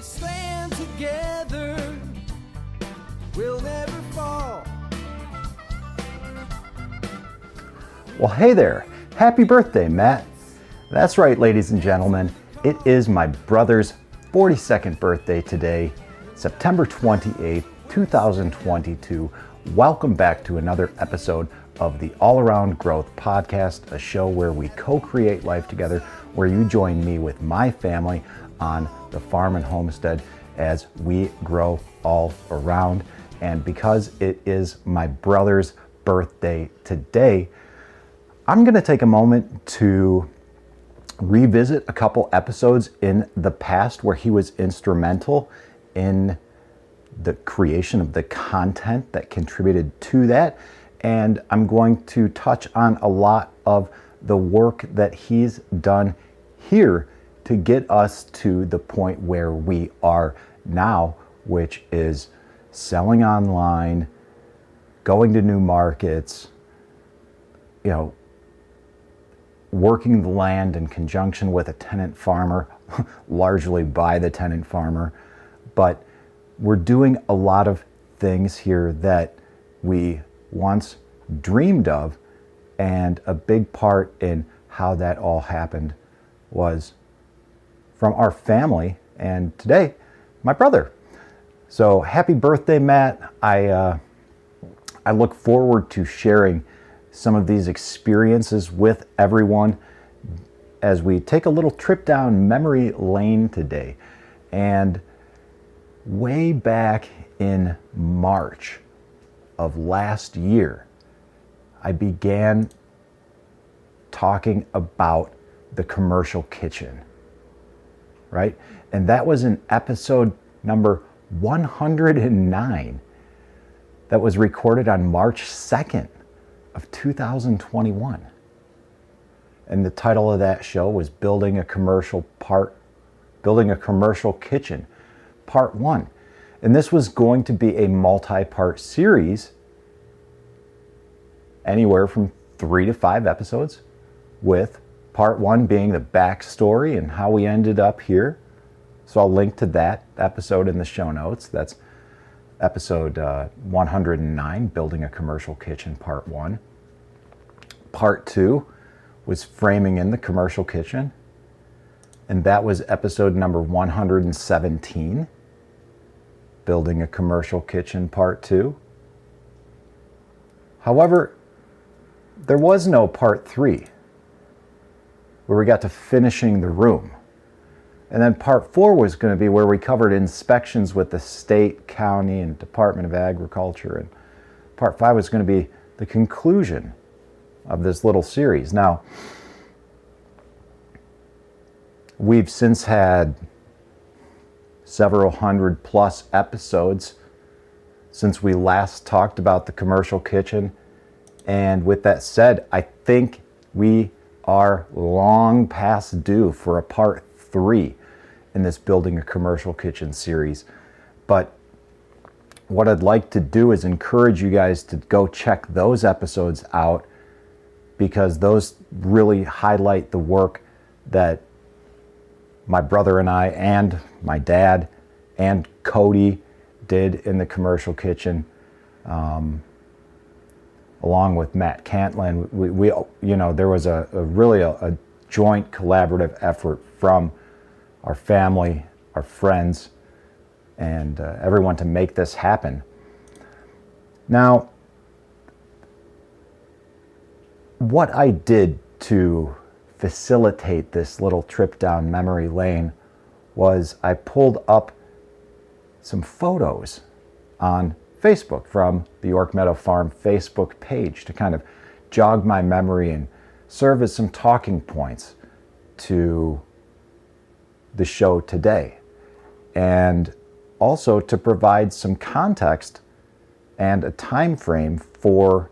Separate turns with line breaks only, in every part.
stand together, we'll never fall.
Well, hey there. Happy birthday, Matt. That's right, ladies and gentlemen. It is my brother's 42nd birthday today, September 28th, 2022. Welcome back to another episode of the All Around Growth Podcast, a show where we co-create life together, where you join me with my family on the farm and homestead as we grow all around. And because it is my brother's birthday today, I'm going to take a moment to revisit a couple episodes in the past where he was instrumental in the creation of the content that contributed to that. And I'm going to touch on a lot of the work that he's done here to get us to the point where we are now, which is selling online, going to new markets, working the land in conjunction with a tenant farmer, largely by the tenant farmer. But we're doing a lot of things here that we once dreamed of, and a big part in how that all happened was from our family, and today, my brother. So happy birthday, Matt. I look forward to sharing some of these experiences with everyone as we take a little trip down memory lane today. And way back in March of last year, I began talking about the commercial kitchen, right? And that was in episode number 109 that was recorded on March 2nd of 2021. And the title of that show was Building a Commercial Kitchen, Part 1. And this was going to be a multi-part series, anywhere from 3 to 5 episodes, with part 1 being the backstory and how we ended up here. So I'll link to that episode in the show notes. That's episode 109, Building a Commercial Kitchen, Part 1. Part 2 was Framing in the Commercial Kitchen, and that was episode number 117, Building a Commercial Kitchen, Part 2. However, there was no Part 3, where we got to finishing the room. And then Part 4 was going to be where we covered inspections with the state, county, and Department of Agriculture. And Part 5 was going to be the conclusion of this little series. Now, we've since had several hundred plus episodes since we last talked about the commercial kitchen. And with that said, I think we are long past due for a Part 3 in this Building a Commercial Kitchen series. But what I'd like to do is encourage you guys to go check those episodes out, because those really highlight the work that my brother and I and my dad and Cody did in the commercial kitchen, along with Matt Cantlin. We there was a really joint collaborative effort from our family, our friends, and everyone to make this happen. Now, what I did to facilitate this little trip down memory lane was I pulled up some photos on Facebook from the York Meadow Farm Facebook page to kind of jog my memory and serve as some talking points to the show today, and also to provide some context and a time frame for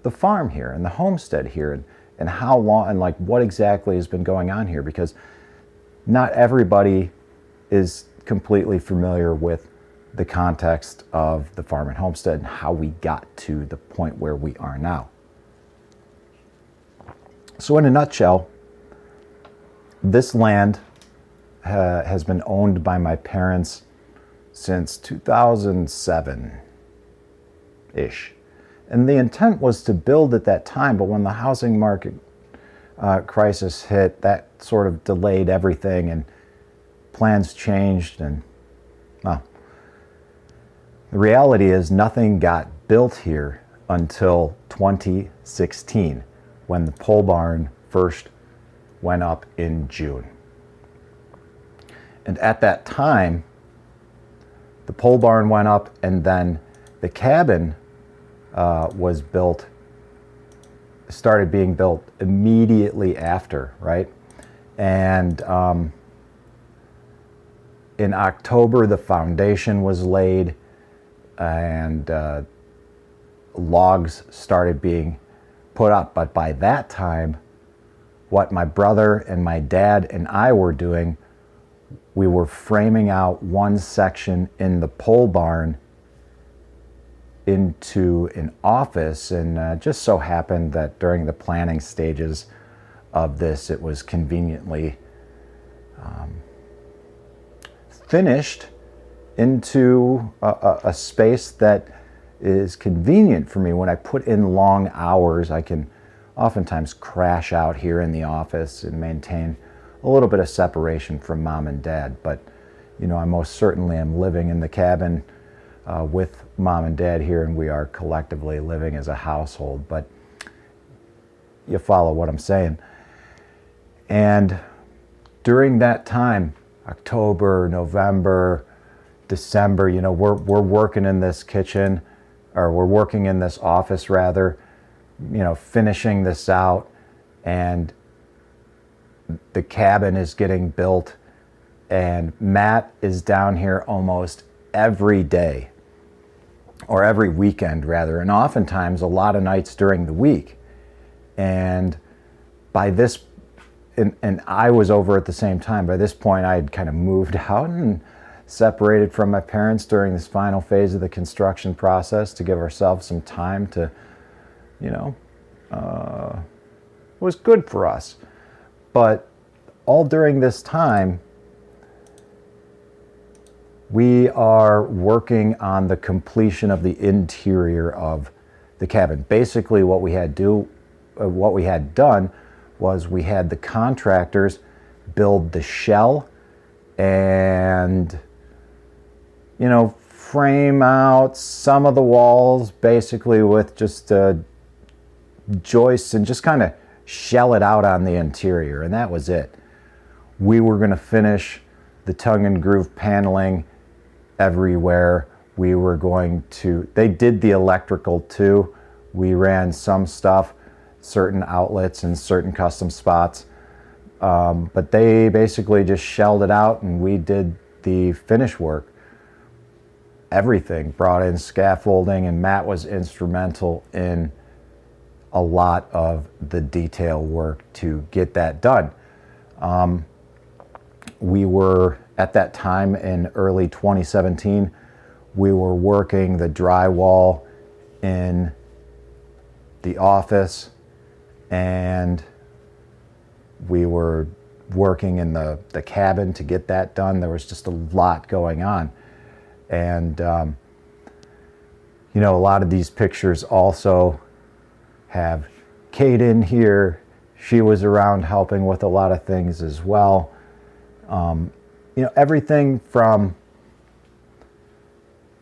the farm here and the homestead here, and how long and like what exactly has been going on here, because not everybody is completely familiar with the context of the farm and homestead and how we got to the point where we are now. So in a nutshell, this land has been owned by my parents since 2007-ish. And the intent was to build at that time, but when the housing market crisis hit, that sort of delayed everything, and plans changed, and well, the reality is nothing got built here until 2016, when the pole barn first went up in June. And at that time, the pole barn went up, and then the cabin started being built immediately after, right? And in October, the foundation was laid, and logs started being put up. But by that time, what my brother and my dad and I were doing, we were framing out one section in the pole barn into an office, and just so happened that during the planning stages of this, it was conveniently finished into a space that is convenient for me. When I put in long hours, I can oftentimes crash out here in the office and maintain a little bit of separation from mom and dad. But you know, I most certainly am living in the cabin with mom and dad here, and we are collectively living as a household. But you follow what I'm saying. And during that time, October, November, December, you know, we're working in this kitchen, or we're working in this office rather, you know, finishing this out, and the cabin is getting built, and Matt is down here almost every day, or every weekend rather, and oftentimes a lot of nights during the week. And by this, and I was over at the same time. By this point, I had kind of moved out and separated from my parents during this final phase of the construction process to give ourselves some time to, you know, it was good for us. But all during this time, we are working on the completion of the interior of the cabin. Basically, what we had done was we had the contractors build the shell and, you know, frame out some of the walls basically with just joists, and just kind of shell it out on the interior, and that was it. We were going to finish the tongue and groove paneling everywhere. We were going to, they did the electrical too. We ran some stuff, certain outlets and certain custom spots, but they basically just shelled it out, and we did the finish work. Everything, brought in scaffolding, and Matt was instrumental in a lot of the detail work to get that done. We were, at that time in early 2017, we were working the drywall in the office, and we were working in the cabin to get that done. There was just a lot going on. And, you know, a lot of these pictures also have Kate in here. She was around helping with a lot of things as well. You know, everything from,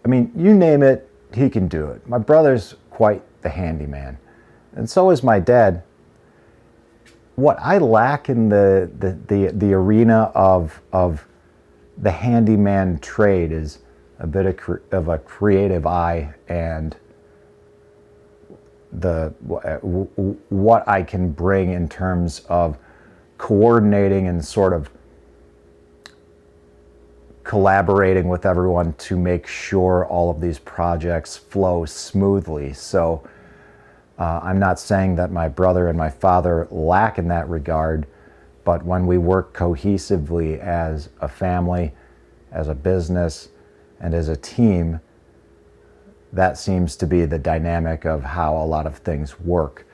I mean, you name it, he can do it. My brother's quite the handyman, and so is my dad. What I lack in the arena of the handyman trade is a bit of a creative eye, and what I can bring in terms of coordinating and sort of collaborating with everyone to make sure all of these projects flow smoothly. So I'm not saying that my brother and my father lack in that regard, but when we work cohesively as a family, as a business, and as a team, that seems to be the dynamic of how a lot of things work.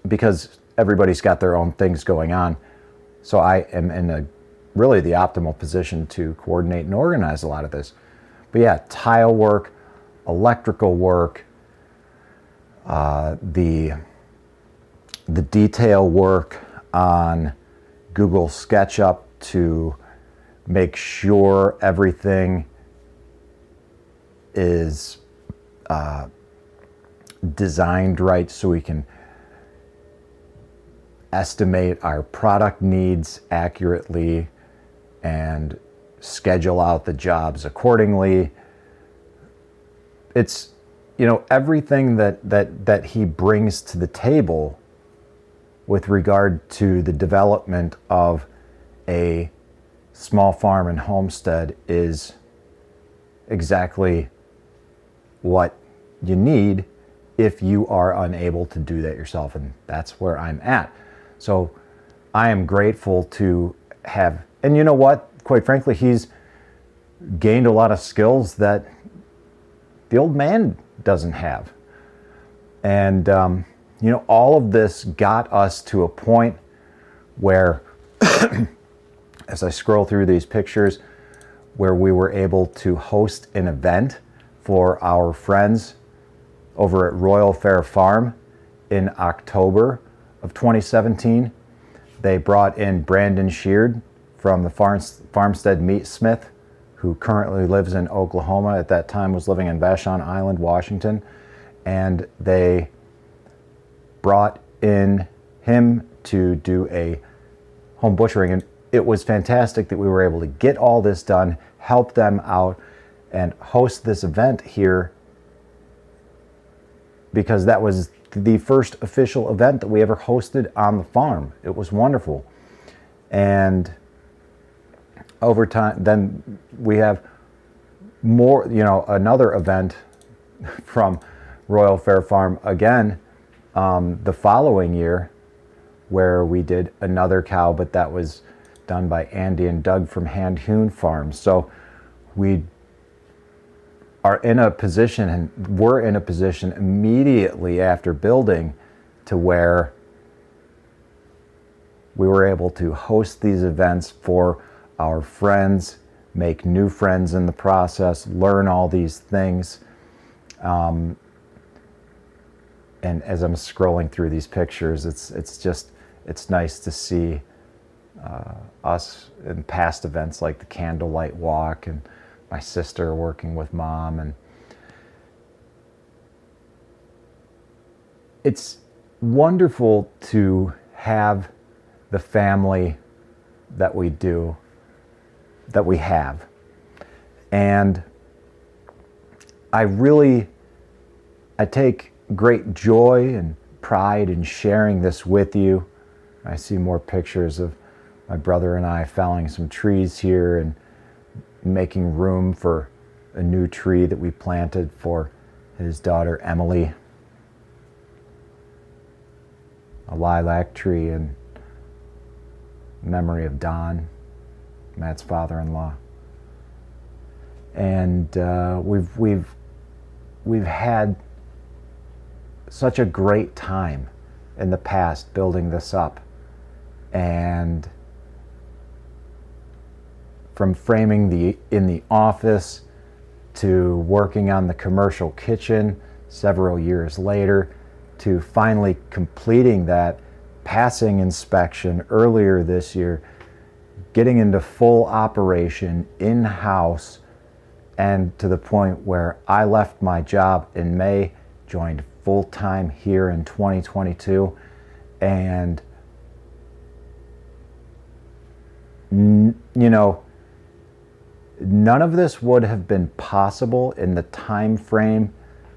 Because everybody's got their own things going on. So I am in a really the optimal position to coordinate and organize a lot of this. But yeah, tile work, electrical work, the detail work on Google SketchUp to make sure everything is designed right so we can estimate our product needs accurately and schedule out the jobs accordingly. It's, you know, everything that he brings to the table with regard to the development of a small farm and homestead is exactly what you need if you are unable to do that yourself, and that's where I'm at. So I am grateful to have, and you know what, quite frankly, he's gained a lot of skills that the old man doesn't have. And you know, all of this got us to a point where as I scroll through these pictures, where we were able to host an event for our friends over at Royal Fair Farm in October of 2017. They brought in Brandon Sheard from the Farmstead Meat Smith, who currently lives in Oklahoma. At that time was living in Vashon Island, Washington. And they brought in him to do a home butchering. And it was fantastic that we were able to get all this done, help them out, and host this event here, because that was the first official event that we ever hosted on the farm. It was wonderful. And over time, then we have more, you know, another event from Royal Fair Farm again the following year, where we did another cow, but that was done by Andy and Doug from Hand Hewn Farms. So we are in a position, and we're in a position immediately after building, to where we were able to host these events for our friends, make new friends in the process, learn all these things. And as I'm scrolling through these pictures, it's nice to see us in past events like the candlelight walk, and my sister working with mom. And it's wonderful to have the family that we do, that we have. And I take great joy and pride in sharing this with you. I see more pictures of my brother and I felling some trees here and making room for a new tree that we planted for his daughter Emily. A lilac tree in memory of Don, Matt's father-in-law. And we've had such a great time in the past building this up. And from framing in the office to working on the commercial kitchen several years later, to finally completing that, passing inspection earlier this year, getting into full operation in-house, and to the point where I left my job in May, joined full-time here in 2022, and you know, none of this would have been possible in the time frame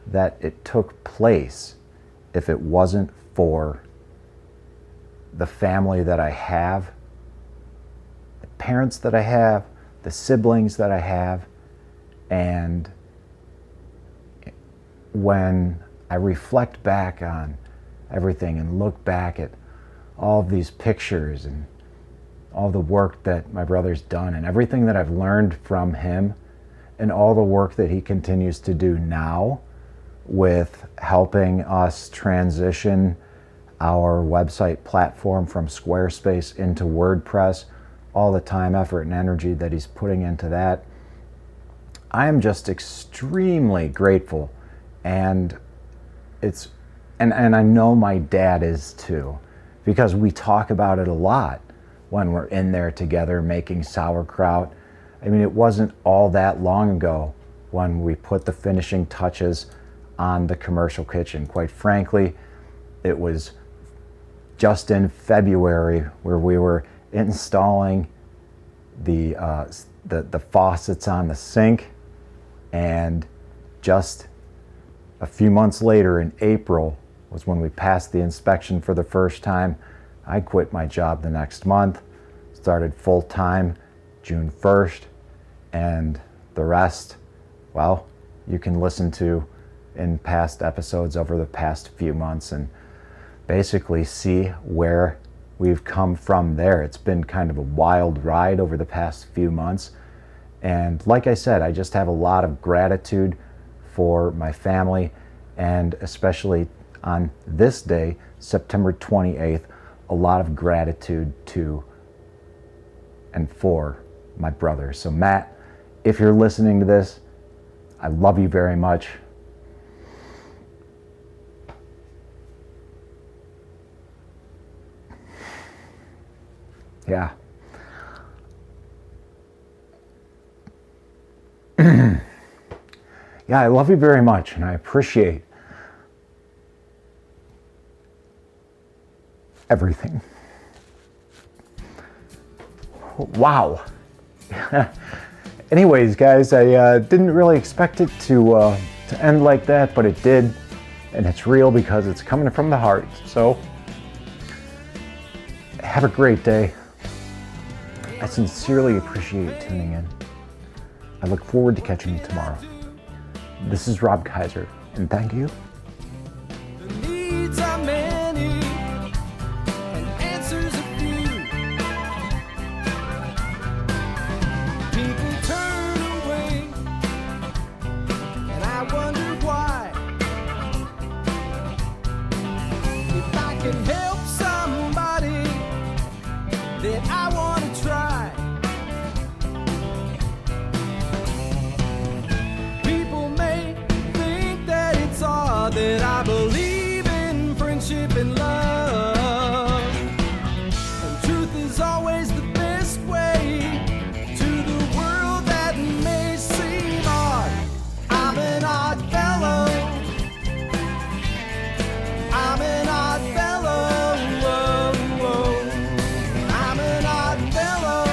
that it took place if it wasn't for the family that I have, the parents that I have, the siblings that I have. And when I reflect back on everything and look back at all of these pictures and all the work that my brother's done and everything that I've learned from him, and all the work that he continues to do now with helping us transition our website platform from Squarespace into WordPress, all the time, effort, and energy that he's putting into that. I am just extremely grateful, and I know my dad is too, because we talk about it a lot when we're in there together making sauerkraut. I mean, it wasn't all that long ago when we put the finishing touches on the commercial kitchen. Quite frankly, it was just in February where we were installing the faucets on the sink, and just a few months later in April was when we passed the inspection for the first time. I quit my job the next month, started full-time June 1st, and the rest, well, you can listen to in past episodes over the past few months and basically see where we've come from there. It's been kind of a wild ride over the past few months. And like I said, I just have a lot of gratitude for my family, and especially on this day, September 28th, a lot of gratitude to and for my brother. So Matt, if you're listening to this, I love you very much. Yeah. Yeah, I love you very much, and I appreciate everything. Wow. Anyways, guys, I didn't really expect it to end like that, but it did, and it's real because it's coming from the heart. So, have a great day. I sincerely appreciate tuning in. I look forward to catching you tomorrow. This is Rob Kaiser, and thank you.
The needs are many and answers a few. People turn away, and I wonder why. If I can help somebody, then I want to try. People may think that it's odd that I believe in friendship and love, and truth is always the best way to the world that may seem odd. I'm an odd fellow. I'm an odd fellow. Whoa, whoa. I'm an odd fellow.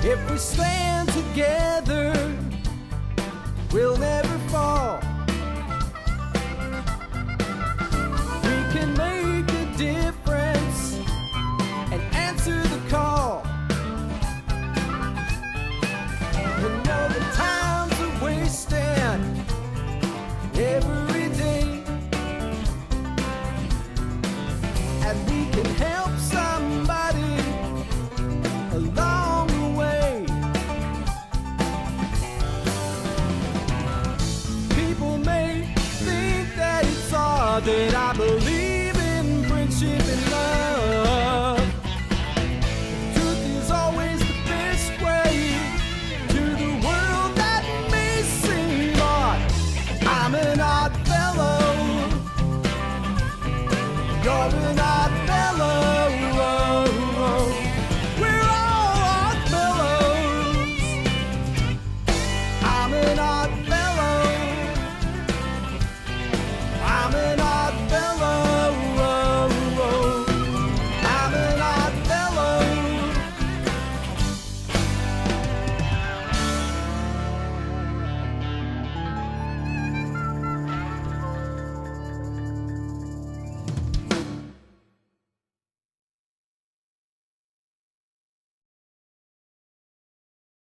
If we stand together, we'll never